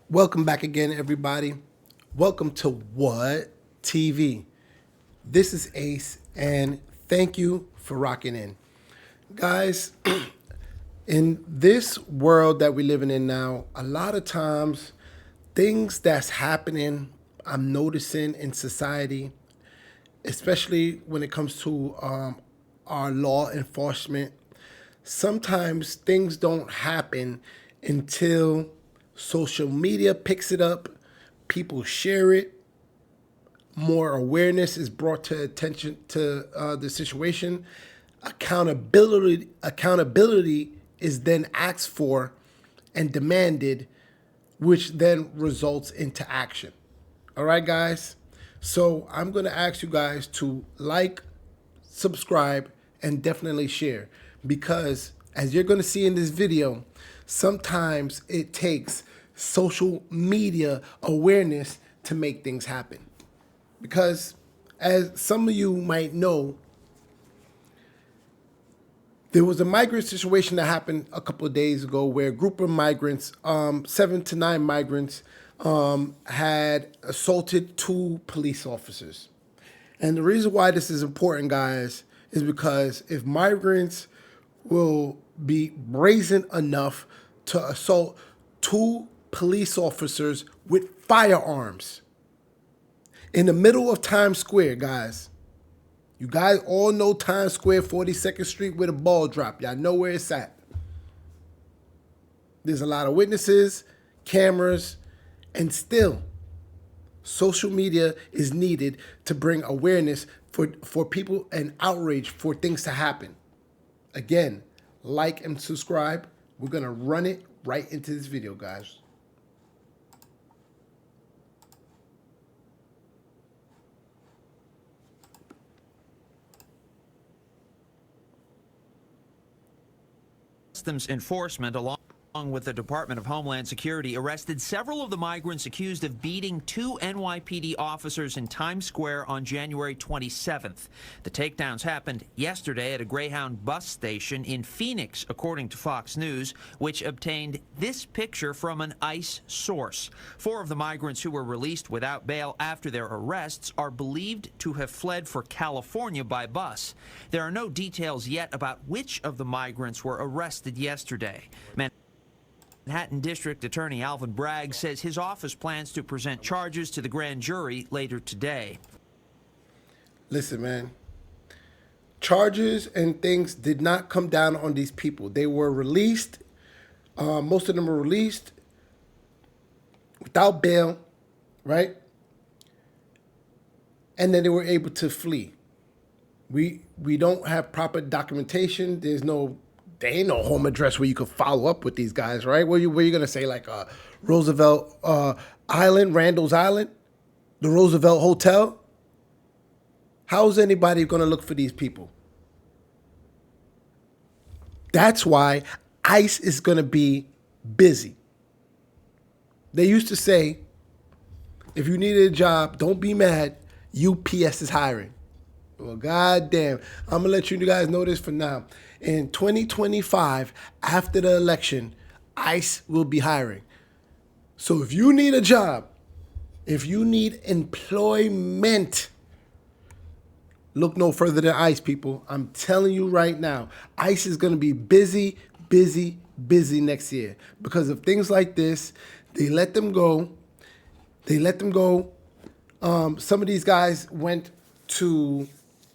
Welcome back again, everybody. Welcome to What TV. This is Ace, and thank you for rocking in. Guys, in this world that we're living in now, a lot of times things that's happening, I'm noticing in society, especially when it comes to our law enforcement, sometimes things don't happen until social media picks it up, people share it, more awareness is brought to attention to the situation. Accountability is then asked for and demanded, which then results into action. All right, guys. So I'm gonna ask you guys to like, subscribe, and definitely share, because as you're gonna see in this video, sometimes it takes social media awareness to make things happen. Because as some of you might know, there was a migrant situation that happened a couple of days ago where a group of migrants, 7 to 9 migrants, had assaulted 2 police officers. And the reason why this is important, guys, is because if migrants will be brazen enough to assault 2 police officers with firearms in the middle of Times Square, guys. You guys all know Times Square, 42nd Street, where the ball dropped. Y'all know where it's at. There's a lot of witnesses, cameras, and still, social media is needed to bring awareness for people and outrage for things to happen. Again, like and subscribe. We're going to run it right into this video, guys. Customs Enforcement, along with the Department of Homeland Security, arrested several of the migrants accused of beating 2 NYPD officers in Times Square on January 27th. The takedowns happened yesterday at a Greyhound bus station in Phoenix, according to Fox News, which obtained this picture from an ICE source. 4 of the migrants who were released without bail after their arrests are believed to have fled for California by bus. There are no details yet about which of the migrants were arrested yesterday. Manhattan District Attorney Alvin Bragg says his office plans to present charges to the grand jury later today. Listen, man. Charges and things did not come down on these people. They were released. Most of them were released without bail, right? And then they were able to flee. We don't have proper documentation. There ain't no home address where you could follow up with these guys, right? Where you gonna say, like, Roosevelt Island, Randall's Island, the Roosevelt Hotel? How's anybody gonna look for these people? That's why ICE is gonna be busy. They used to say, if you needed a job, don't be mad, UPS is hiring. Well, goddamn, I'm gonna let you guys know this for now. In 2025, after the election, ICE will be hiring. So if you need a job, if you need employment, look no further than ICE, people. I'm telling you right now, ICE is gonna be busy, busy, busy next year. Because of things like this, they let them go. Some of these guys went to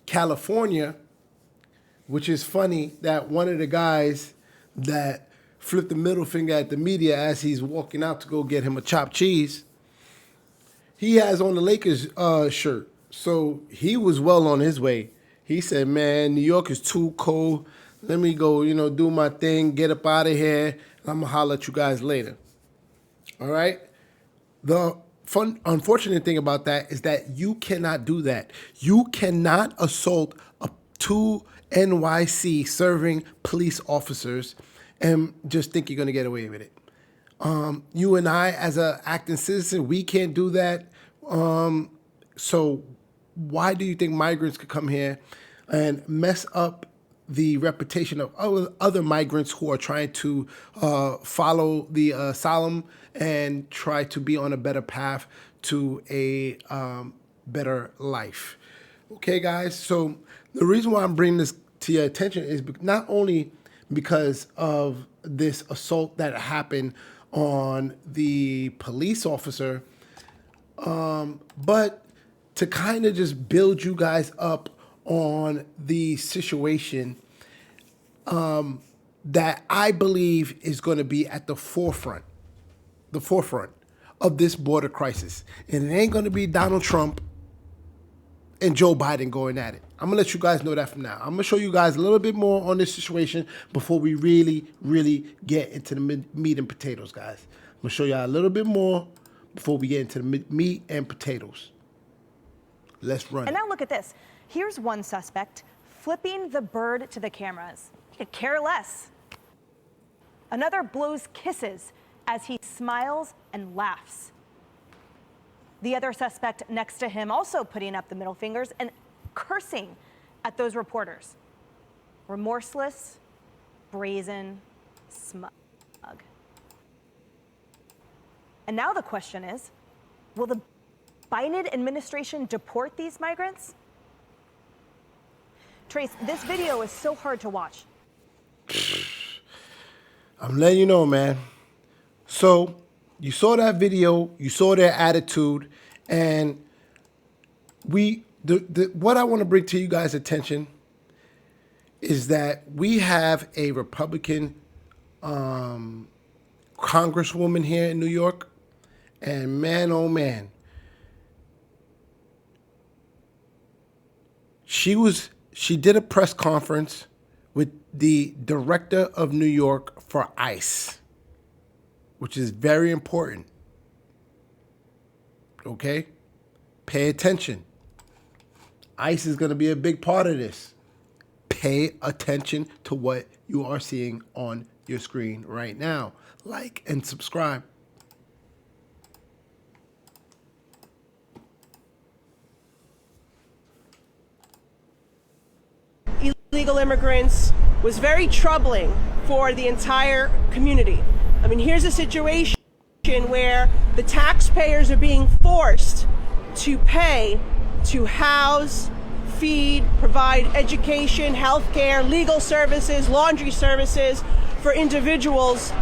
California, which is funny that one of the guys that flipped the middle finger at the media as he's walking out to go get him a chopped cheese, he has on the Lakers shirt. So he was well on his way. He said, man, New York is too cold. Let me go, do my thing, get up out of here. I'm going to holler at you guys later. All right? The unfortunate thing about that is that you cannot do that. You cannot assault 2 NYC serving police officers and just think you're going to get away with it. You and I, as an acting citizen, we can't do that. So why do you think migrants could come here and mess up the reputation of other migrants who are trying to follow the asylum and try to be on a better path to a better life. Okay, guys, so the reason why I'm bringing this to your attention is not only because of this assault that happened on the police officer, but to kind of just build you guys up on the situation that I believe is going to be at the forefront of this border crisis. And it ain't going to be Donald Trump and Joe Biden going at it. I'm going to let you guys know that from now. I'm going to show you guys a little bit more on this situation before we really, really get into the meat and potatoes, guys. I'm going to show y'all a little bit more before we get into the meat and potatoes. Let's run. And now look at this. Here's one suspect flipping the bird to the cameras. He could care less. Another blows kisses as he smiles and laughs. The other suspect next to him also putting up the middle fingers and cursing at those reporters. Remorseless, brazen, smug. And now the question is, will the Biden administration deport these migrants? Trace, this video is so hard to watch. I'm letting you know, man. So you saw that video, you saw their attitude, and what I want to bring to you guys' attention is that we have a Republican congresswoman here in New York, and man, oh man, she did a press conference with the director of New York for ICE, which is very important. Okay? Pay attention. ICE is going to be a big part of this. Pay attention to what you are seeing on your screen right now. Like and subscribe. Illegal immigrants was very troubling for the entire community. I mean, here's a situation where the taxpayers are being forced to pay to house, feed, provide education, healthcare, legal services, laundry services for individuals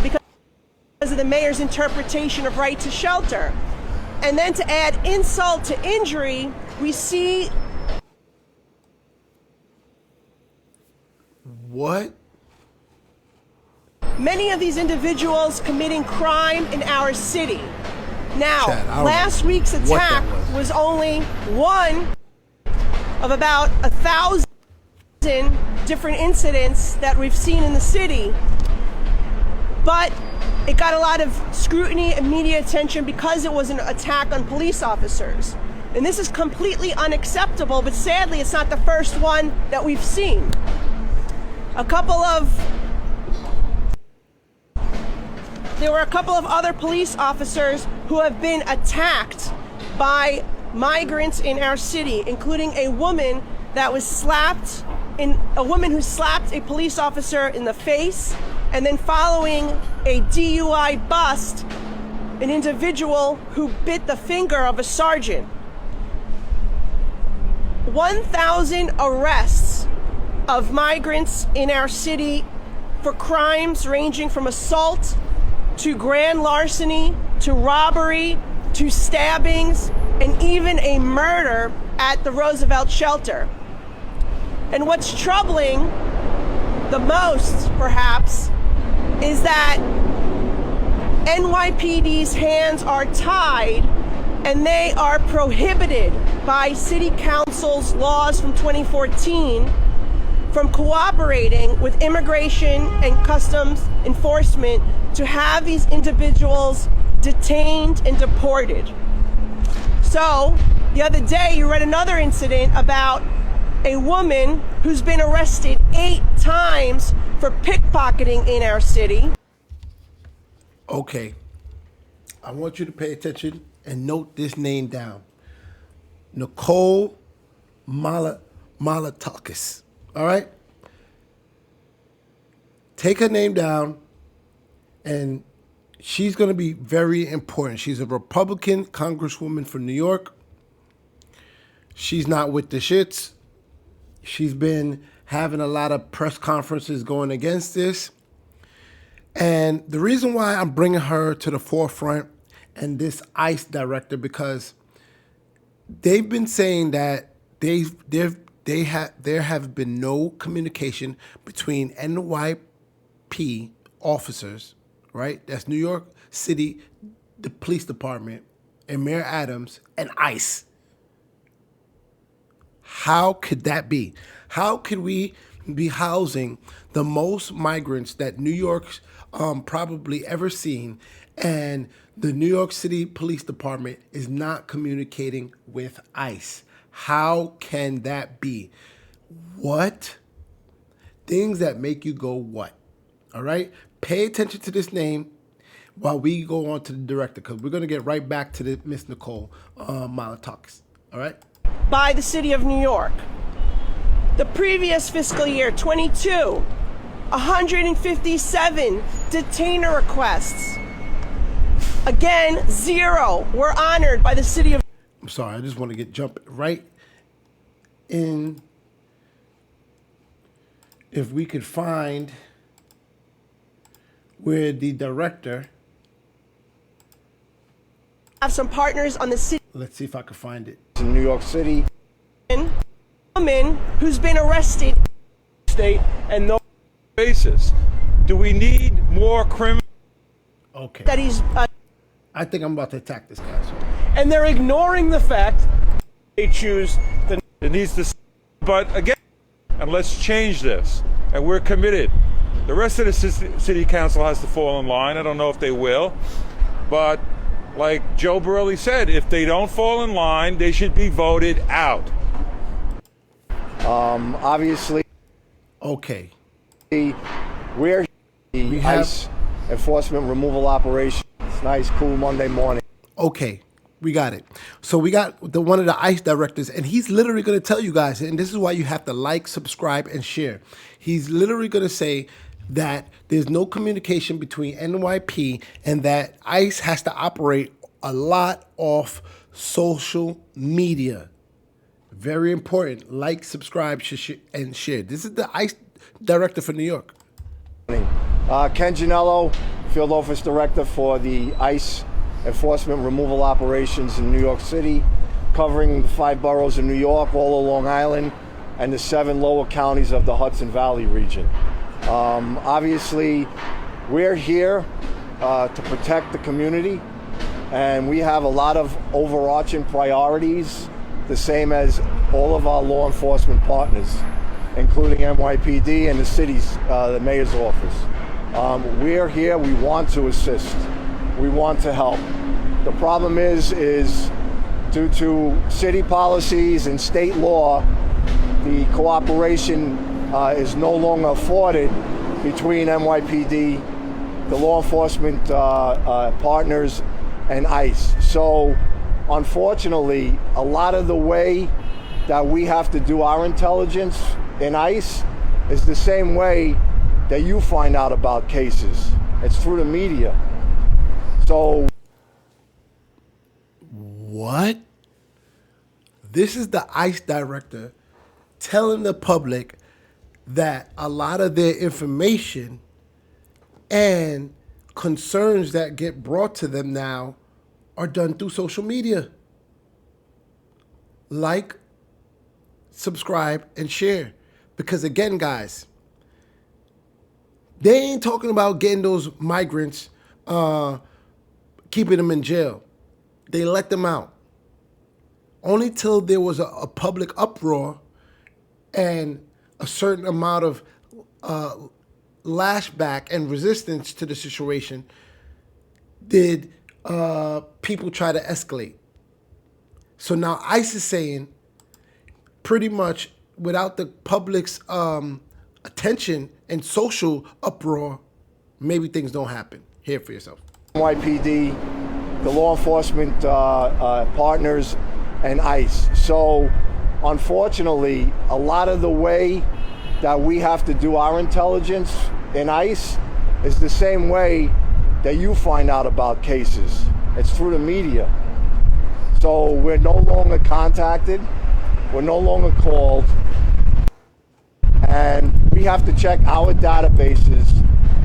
because of the mayor's interpretation of right to shelter. And then to add insult to injury, we see what? Many of these individuals committing crime in our city. Now, Chad, last week's attack was only one of about 1,000 different incidents that we've seen in the city. But it got a lot of scrutiny and media attention because it was an attack on police officers. And this is completely unacceptable, but sadly, it's not the first one that we've seen. There were a couple of other police officers who have been attacked by migrants in our city, including a woman who slapped a police officer in the face, and then following a DUI bust, an individual who bit the finger of a sergeant. 1,000 arrests of migrants in our city for crimes ranging from assault to grand larceny, to robbery, to stabbings, and even a murder at the Roosevelt shelter. And what's troubling the most, perhaps, is that NYPD's hands are tied and they are prohibited by City Council's laws from 2014 from cooperating with immigration and customs enforcement to have these individuals detained and deported. So, the other day you read another incident about a woman who's been arrested 8 times for pickpocketing in our city. Okay. I want you to pay attention and note this name down. Nicole Malatakis. All right? Take her name down, and she's going to be very important. She's a Republican congresswoman from New York. She's not with the shits. She's been having a lot of press conferences going against this. And the reason why I'm bringing her to the forefront and this ICE director, because they've been saying that there have been no communication between NYP officers, right? That's New York City, the police department, and Mayor Adams, and ICE. How could that be? How could we be housing the most migrants that New York's probably ever seen, and the New York City Police Department is not communicating with ICE? How can that be? What? Things that make you go, what? All right? Pay attention to this name while we go on to the director, because we're going to get right back to the Miss Nicole Malatox. All right? By the city of New York. The previous fiscal year, 22, 157 detainer requests. Again, 0 were honored by the city of... I'm sorry, I just want to jump right in. If we could find where the director... have some partners on the city... Let's see if I can find it. In New York City. Woman who's been arrested. State and no basis. Do we need more criminals? Okay. That he's... I think I'm about to attack this guy. So. And they're ignoring the fact they choose the... It needs to... But again, and let's change this. And we're committed. The rest of the city council has to fall in line. I don't know if they will. But like Joe Burley said, if they don't fall in line, they should be voted out. Obviously, Okay. we're the have- ICE enforcement removal operation. It's nice, cool Monday morning. Okay. We got it. So we got one of the ICE directors, and he's literally going to tell you guys, and this is why you have to like, subscribe, and share. He's literally going to say that there's no communication between NYP and that ICE has to operate a lot off social media. Very important. Like, subscribe, and share. This is the ICE director for New York. Ken Ginello, Field Office Director for the ICE enforcement removal operations in New York City, covering the 5 boroughs of New York, all of Long Island, and the 7 lower counties of the Hudson Valley region. Obviously, we're here to protect the community, and we have a lot of overarching priorities, the same as all of our law enforcement partners, including NYPD and the city's, the mayor's office. We're here, we want to assist. We want to help. The problem is due to city policies and state law, the cooperation is no longer afforded between NYPD, the law enforcement partners, and ICE. So, unfortunately, a lot of the way that we have to do our intelligence in ICE is the same way that you find out about cases. It's through the media. So, What? This is the ICE director telling the public that a lot of their information and concerns that get brought to them now are done through social media. Like, subscribe, and share. Because again, guys, they ain't talking about getting those migrants, keeping them in jail. They let them out. Only till there was a public uproar and a certain amount of lashback and resistance to the situation did people try to escalate. So now ICE is saying, pretty much without the public's attention and social uproar, maybe things don't happen. Hear it for yourself. NYPD, the law enforcement partners, and ICE. So, unfortunately, a lot of the way that we have to do our intelligence in ICE is the same way that you find out about cases. It's through the media. So we're no longer contacted, we're no longer called, and we have to check our databases.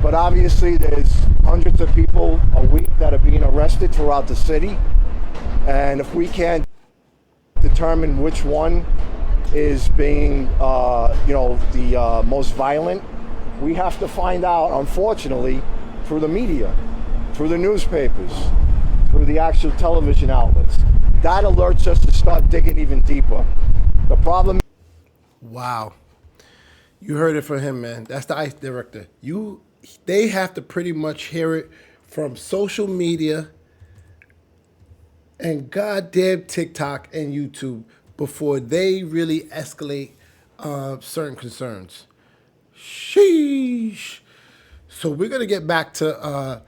But obviously there's hundreds of people a week that are being arrested throughout the city. And if we can't determine which one is being, the most violent, we have to find out, unfortunately, through the media, through the newspapers, through the actual television outlets. That alerts us to start digging even deeper. The problem. Wow. You heard it from him, man. That's the ICE director. They have to pretty much hear it from social media and goddamn TikTok and YouTube before they really escalate certain concerns. Sheesh. So we're gonna get back to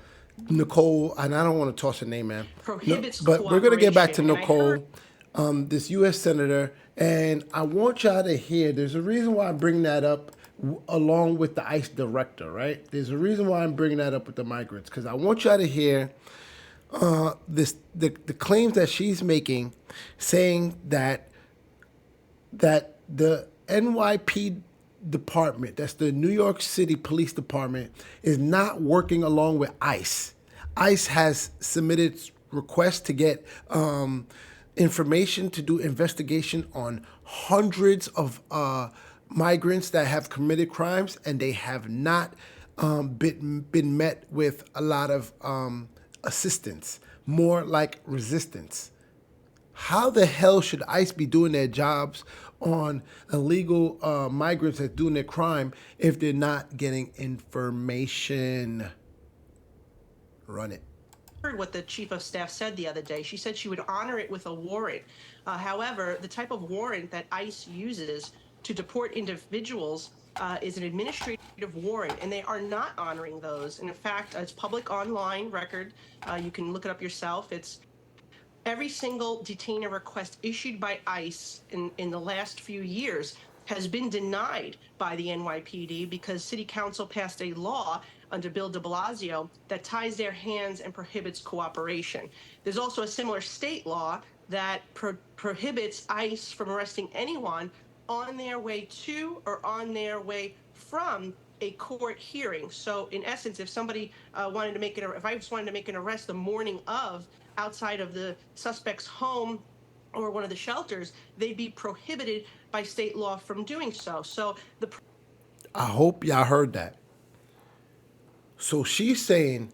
Nicole, and I don't want to toss her name, man. Prohibits But we're gonna get back to cooperation, Nicole, this U.S. senator, and I want y'all to hear. There's a reason why I bring that up along with the ICE director, right? There's a reason why I'm bringing that up with the migrants, because I want y'all to hear the claims that she's making, saying that the NYPD department, that's the New York City Police Department, is not working along with ICE. ICE has submitted requests to get information to do investigation on hundreds of migrants that have committed crimes, and they have not been met with a lot of assistance, more like resistance. How the hell should ICE be doing their jobs on illegal migrants that's doing their crime if they're not getting information? Run it. Heard what the chief of staff said the other day. She said she would honor it with a warrant. However, the type of warrant that ICE uses to deport individuals is an administrative warrant, and they are not honoring those. And in fact, it's public online record. You can look it up yourself. It's every single detainer request issued by ICE in the last few years has been denied by the NYPD because City Council passed a law under Bill de Blasio that ties their hands and prohibits cooperation. There's also a similar state law that prohibits ICE from arresting anyone on their way to or on their way from a court hearing. So in essence, if somebody wanted to make if I just wanted to make an arrest the morning of outside of the suspect's home or one of the shelters, they'd be prohibited by state law from doing so. So I hope y'all heard that. So she's saying,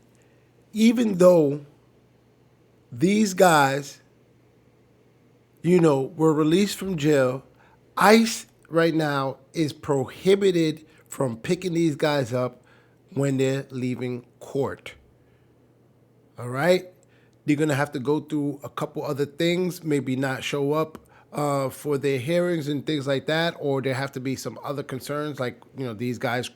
even though these guys, were released from jail, ICE right now is prohibited from picking these guys up when they're leaving court. All right? They're going to have to go through a couple other things, maybe not show up for their hearings and things like that, or there have to be some other concerns like, these guys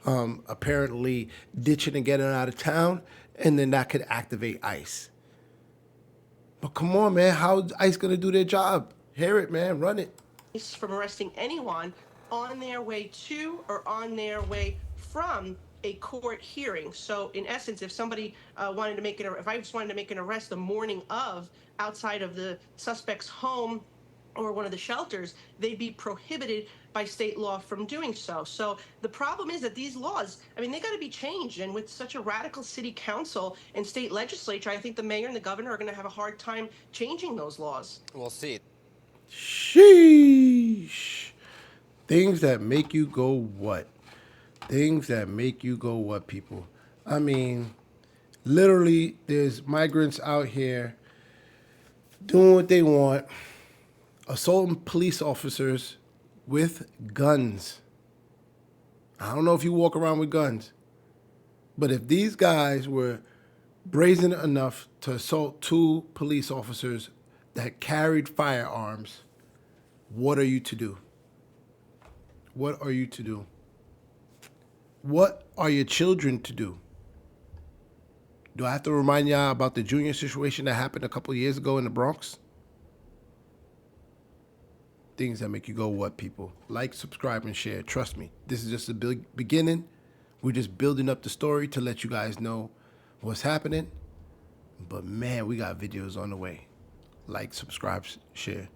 apparently ditching and getting out of town, and then that could activate ICE. But come on, man, how's ICE going to do their job? Hear it, man, run it. from arresting anyone on their way to or on their way from a court hearing. So in essence, if somebody wanted to make if I just wanted to make an arrest the morning of outside of the suspect's home or one of the shelters, they'd be prohibited by state law from doing so. So the problem is that these laws, they got to be changed. And with such a radical city council and state legislature, I think the mayor and the governor are going to have a hard time changing those laws. We'll see. Sheesh. Things that make you go what? Things that make you go what, people? Literally, there's migrants out here doing what they want, assaulting police officers with guns. I don't know if you walk around with guns, but if these guys were brazen enough to assault 2 police officers that carried firearms, what are you to do? What are you to do? What are your children to do? Do I have to remind y'all about the junior situation that happened a couple of years ago in the Bronx? things that make you go, what, people? Like, subscribe, and share. Trust me, this is just a big beginning. We're just building up the story to let you guys know what's happening. But man, we got videos on the way. Like, subscribe, share.